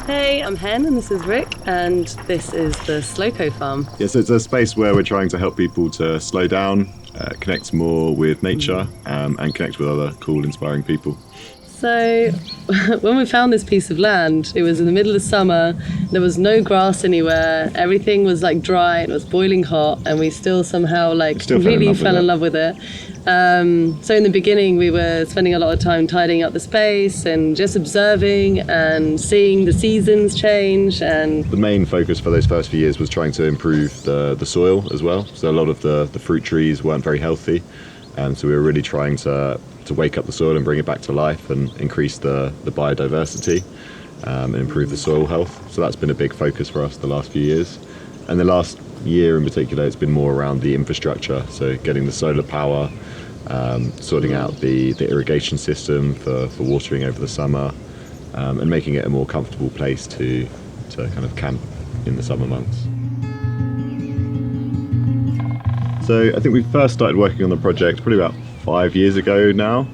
Hey, I'm Hen and this is Rick, and this is the SlowCo farm. Yes, it's a space where we're trying to help people to slow down, connect more with nature, and connect with other cool, inspiring people. So when we found this piece of land, it was in the middle of summer, there was no grass anywhere, everything was like dry, it was boiling hot, and we still somehow completely fell in love with it. So in the beginning we were spending a lot of time tidying up the space and just observing and seeing the seasons change. And the main focus for those first few years was trying to improve the soil as well. So a lot of the fruit trees weren't very healthy, so we were really trying to wake up the soil and bring it back to life and increase the biodiversity and improve the soil health. So that's been a big focus for us the last few years. And the last year in particular, it's been more around the infrastructure, so getting the solar power, sorting out the irrigation system for watering over the summer, and making it a more comfortable place to kind of camp in the summer months. So I think we first started working on the project probably about 5 years ago now.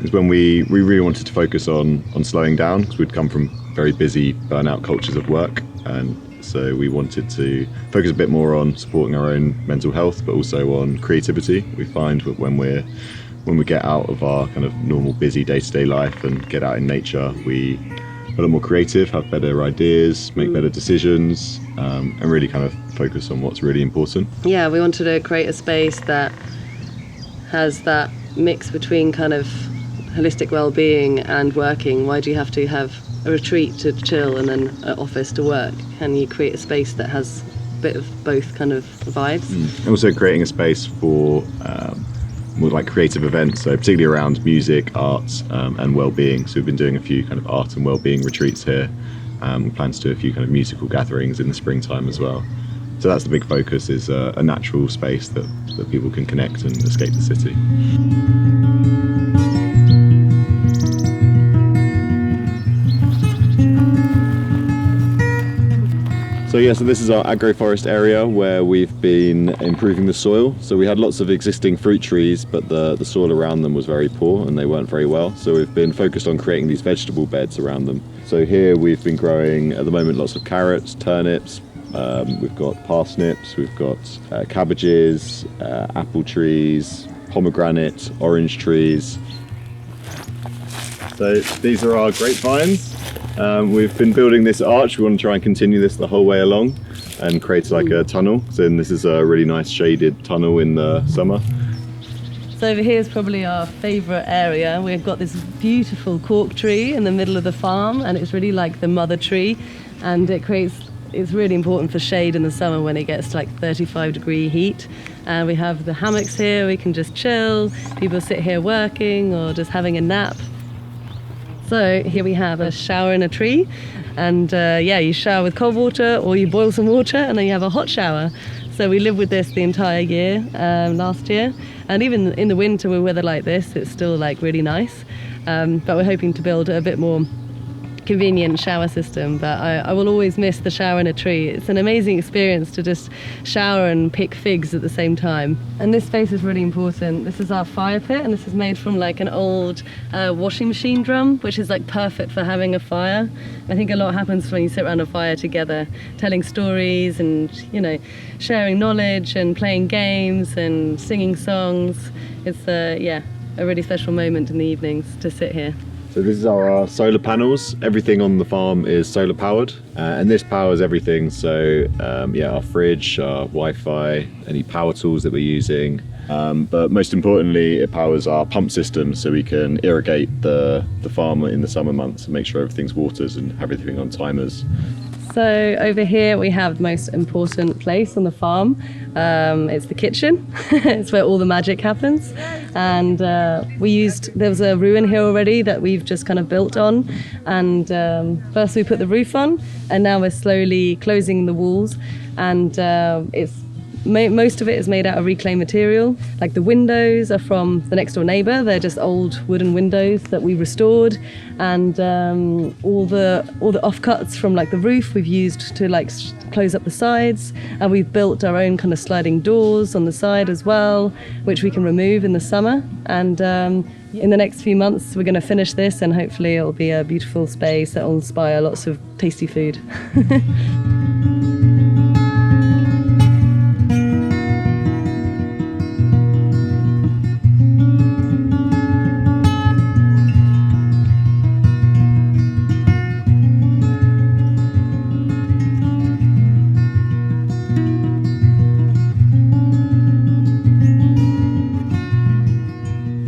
Is when we really wanted to focus on slowing down, because we'd come from very busy burnout cultures of work, and so we wanted to focus a bit more on supporting our own mental health, but also on creativity. We find that when we get out of our kind of normal busy day-to-day life and get out in nature, we are a lot more creative, have better ideas, make better decisions, and really kind of focus on what's really important. Yeah, we wanted to create a space that has that mix between kind of holistic well-being and working. Why do you have to have a retreat to chill and then an office to work? Can you create a space that has a bit of both kind of vibes? Also creating a space for more like creative events, so particularly around music, arts, and well-being. So we've been doing a few kind of art and well-being retreats here. We plan to do a few kind of musical gatherings in the springtime as well. So that's the big focus, is a natural space that people can connect and escape the city. So this is our agroforest area where we've been improving the soil. So we had lots of existing fruit trees, but the soil around them was very poor and they weren't very well. So we've been focused on creating these vegetable beds around them. So here we've been growing at the moment lots of carrots, turnips, we've got parsnips, we've got cabbages, apple trees, pomegranate, orange trees. So these are our grapevines. We've been building this arch. We want to try and continue this the whole way along and create like a tunnel. So this is a really nice shaded tunnel in the summer. So over here is probably our favourite area. We've got this beautiful cork tree in the middle of the farm, and it's really like the mother tree, and it's really important for shade in the summer when it gets to like 35-degree heat. And we have the hammocks here, we can just chill. People sit here working or just having a nap. So here we have a shower in a tree, and you shower with cold water or you boil some water and then you have a hot shower. So we lived with this the entire year, last year, and even in the winter with weather like this, it's still like really nice. But we're hoping to build a bit more convenient shower system, but I will always miss the shower in a tree. It's an amazing experience to just shower and pick figs at the same time. And this space is really important. This is our fire pit, and this is made from like an old washing machine drum, which is like perfect for having a fire. I think a lot happens when you sit around a fire together, telling stories and, you know, sharing knowledge and playing games and singing songs. It's a really special moment in the evenings to sit here. So this is our solar panels. Everything on the farm is solar powered, and this powers everything. So our fridge, our Wi-Fi, any power tools that we're using. But most importantly, it powers our pump system, so we can irrigate the farm in the summer months and make sure everything's watered and have everything on timers. So over here we have the most important place on the farm. It's the kitchen. It's where all the magic happens. And there was a ruin here already that we've just kind of built on. And first we put the roof on, and now we're slowly closing the walls. And it's most of it is made out of reclaimed material. Like the windows are from the next door neighbour. They're just old wooden windows that we restored, and all the offcuts from like the roof we've used to like close up the sides, and we've built our own kind of sliding doors on the side as well, which we can remove in the summer. And in the next few months we're going to finish this, and hopefully it'll be a beautiful space that will inspire lots of tasty food.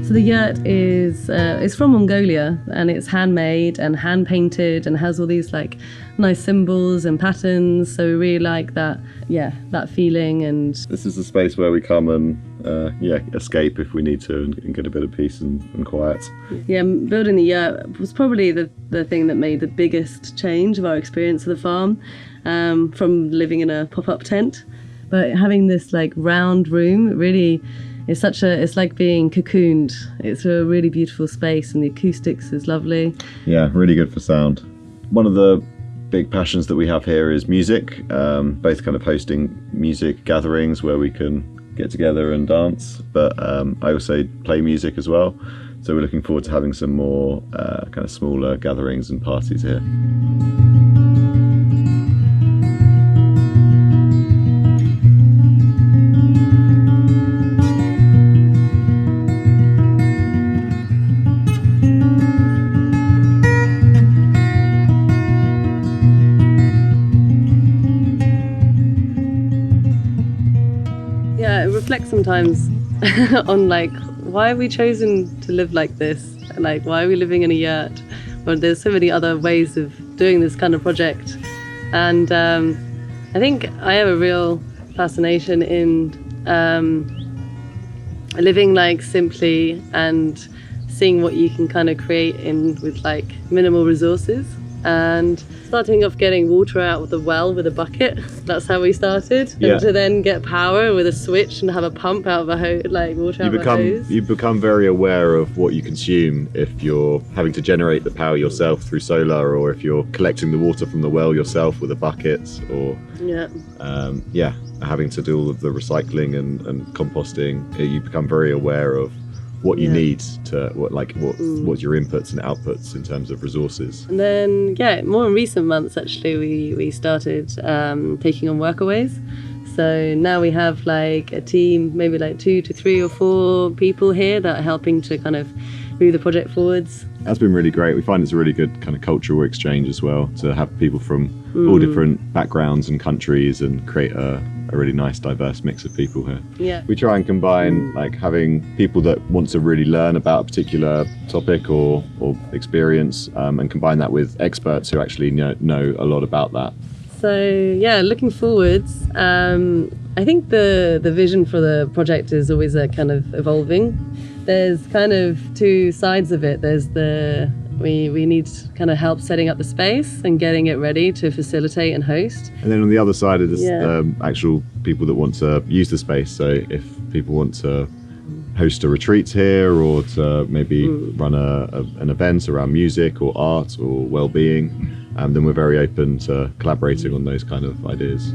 So the yurt is from Mongolia, and it's handmade and hand painted and has all these like nice symbols and patterns. So we really like that, that feeling. And this is a space where we come and escape if we need to, and get a bit of peace and quiet. Yeah, building the yurt was probably the thing that made the biggest change of our experience of the farm, from living in a pop-up tent. But having this like round room, it really it's like being cocooned. It's a really beautiful space, and the acoustics is lovely. Yeah, really good for sound. One of the big passions that we have here is music, both kind of hosting music gatherings where we can get together and dance, but I also play music as well. So we're looking forward to having some more kind of smaller gatherings and parties here. Yeah, it reflects sometimes on like, why have we chosen to live like this? Like, why are we living in a yurt? Well, there's so many other ways of doing this kind of project. And I think I have a real fascination in living like simply and seeing what you can kind of create with like minimal resources. And starting off getting water out of the well with a bucket, that's how we started. Yeah. And to then get power with a switch and have a pump out of a water out of a hose. You become very aware of what you consume if you're having to generate the power yourself through solar, or if you're collecting the water from the well yourself with a bucket, or having to do all of the recycling and composting. You become very aware of what you need to, what's your inputs and outputs in terms of resources. And then, more in recent months, actually, we started taking on workaways. So now we have like a team, maybe like 2 to 3 or 4 people here that are helping to kind of move the project forwards. That's been really great. We find it's a really good kind of cultural exchange as well, to have people from all different backgrounds and countries and create a really nice diverse mix of people here. Yeah. We try and combine like having people that want to really learn about a particular topic or experience, and combine that with experts who actually know a lot about that. So looking forwards, I think the vision for the project is always a kind of evolving. There's kind of 2 sides of it. There's we need kind of help setting up the space and getting it ready to facilitate and host. And then on the other side is actual people that want to use the space. So if people want to host a retreat here, or to maybe run an event around music or art or well-being, then we're very open to collaborating on those kind of ideas.